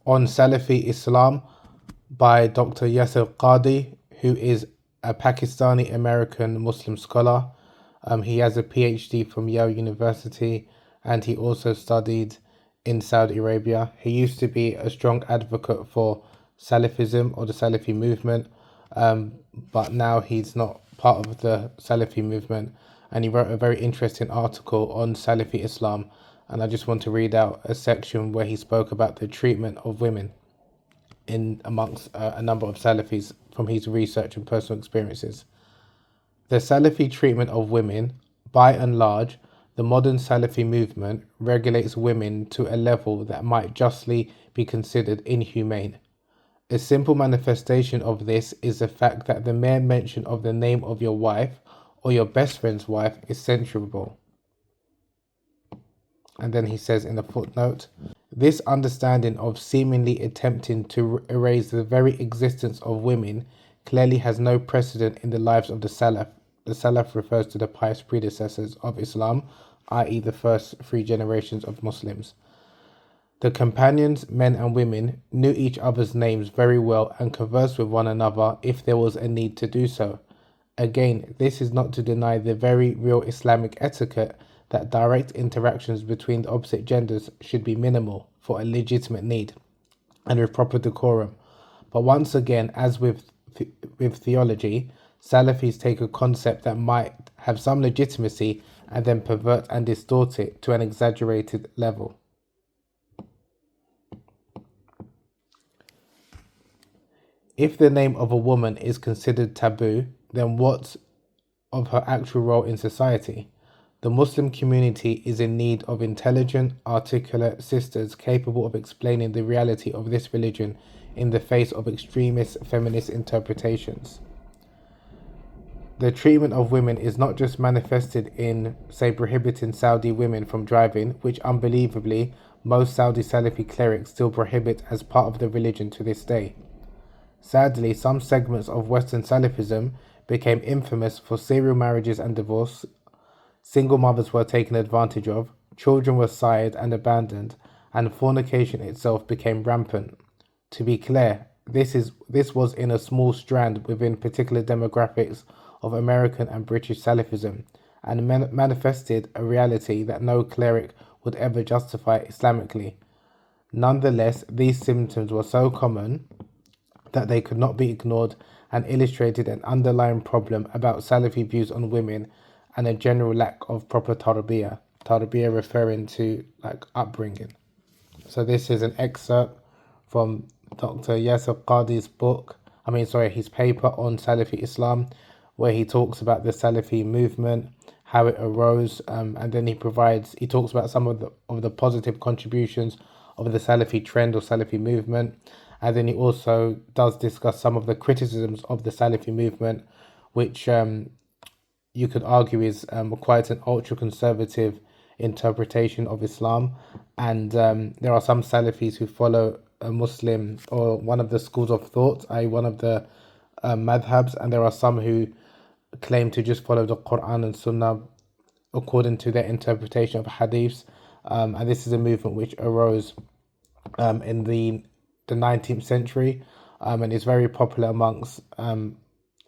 on Salafi Islam by Dr. Yasir Qadhi, who is a Pakistani-American Muslim scholar. He has a PhD from Yale University, and he also studied in Saudi Arabia. He used to be a strong advocate for Salafism or the Salafi movement, but now he's not part of the Salafi movement, and he wrote a very interesting article on Salafi Islam, and I just want to read out a section where he spoke about the treatment of women in amongst a number of Salafis from his research and personal experiences. The Salafi treatment of women, by and large, the modern Salafi movement regulates women to a level that might justly be considered inhumane. A simple manifestation of this is the fact that the mere mention of the name of your wife or your best friend's wife is censurable. And then he says in a footnote, this understanding of seemingly attempting to erase the very existence of women clearly has no precedent in the lives of the Salaf. The Salaf refers to the pious predecessors of Islam, i.e. the first 3 generations of Muslims. The companions, men and women, knew each other's names very well and conversed with one another if there was a need to do so. Again, this is not to deny the very real Islamic etiquette that direct interactions between the opposite genders should be minimal for a legitimate need and with proper decorum. But once again, as with theology, Salafis take a concept that might have some legitimacy and then pervert and distort it to an exaggerated level. If the name of a woman is considered taboo, then what of her actual role in society? The Muslim community is in need of intelligent, articulate sisters capable of explaining the reality of this religion in the face of extremist feminist interpretations. The treatment of women is not just manifested in, say, prohibiting Saudi women from driving, which unbelievably most Saudi Salafi clerics still prohibit as part of the religion to this day. Sadly, some segments of Western Salafism became infamous for serial marriages and divorce. Single mothers were taken advantage of, children were sired and abandoned, and fornication itself became rampant. To be clear, this was in a small strand within particular demographics of American and British Salafism, and manifested a reality that no cleric would ever justify Islamically. Nonetheless, these symptoms were so common that they could not be ignored and illustrated an underlying problem about Salafi views on women and a general lack of proper tarbiyya. Tarbiyya referring to upbringing. So this is an excerpt from Dr. Yasir Qadhi's his paper on Salafi Islam, where he talks about the Salafi movement, how it arose, and then he talks about some of the positive contributions of the Salafi trend or Salafi movement, and then he also does discuss some of the criticisms of the Salafi movement, which you could argue is quite an ultra-conservative interpretation of Islam, and there are some Salafis who follow a Muslim or one of the schools of thought, i.e. one of the madhabs, and there are some who claim to just follow the Quran and Sunnah according to their interpretation of hadiths, and this is a movement which arose in the 19th century, and is very popular amongst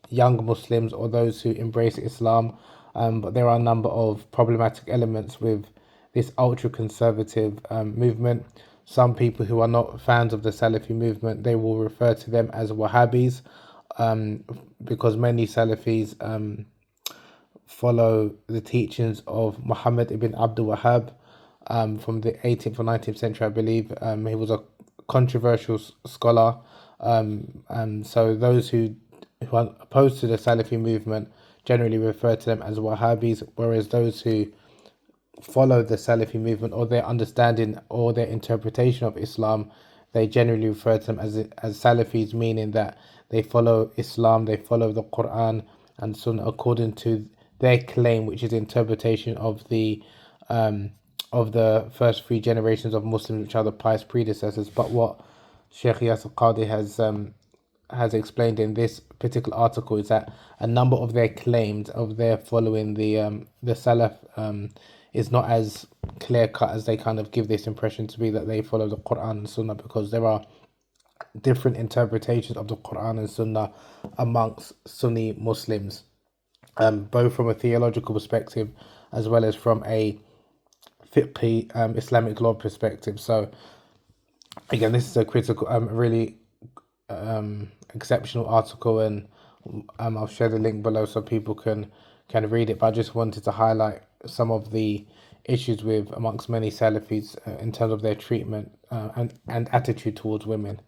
young Muslims or those who embrace Islam, but there are a number of problematic elements with this ultra-conservative movement. Some people who are not fans of the Salafi movement, they will refer to them as Wahhabis, because many Salafis follow the teachings of Muhammad ibn Abdul Wahhab from the 18th or 19th century, I believe. He was a controversial scholar, and so those who are opposed to the Salafi movement generally refer to them as Wahhabis, whereas those who follow the Salafi movement or their understanding or their interpretation of Islam, they generally refer to them as Salafis, meaning that they follow Islam, they follow the Quran and Sunnah according to their claim, which is interpretation of the first 3 generations of Muslims, which are the pious predecessors. But what Sheikh Yasir Qadhi has explained in this particular article is that a number of their claims of their following the Salaf is not as clear cut as they kind of give this impression to be, that they follow the Quran and Sunnah, because there are different interpretations of the Quran and Sunnah amongst Sunni Muslims, both from a theological perspective as well as from a fiqh, Islamic law perspective. So again, this is a critical, really exceptional article, and I'll share the link below so people can read it. But I just wanted to highlight some of the issues with amongst many Salafis in terms of their treatment and attitude towards women.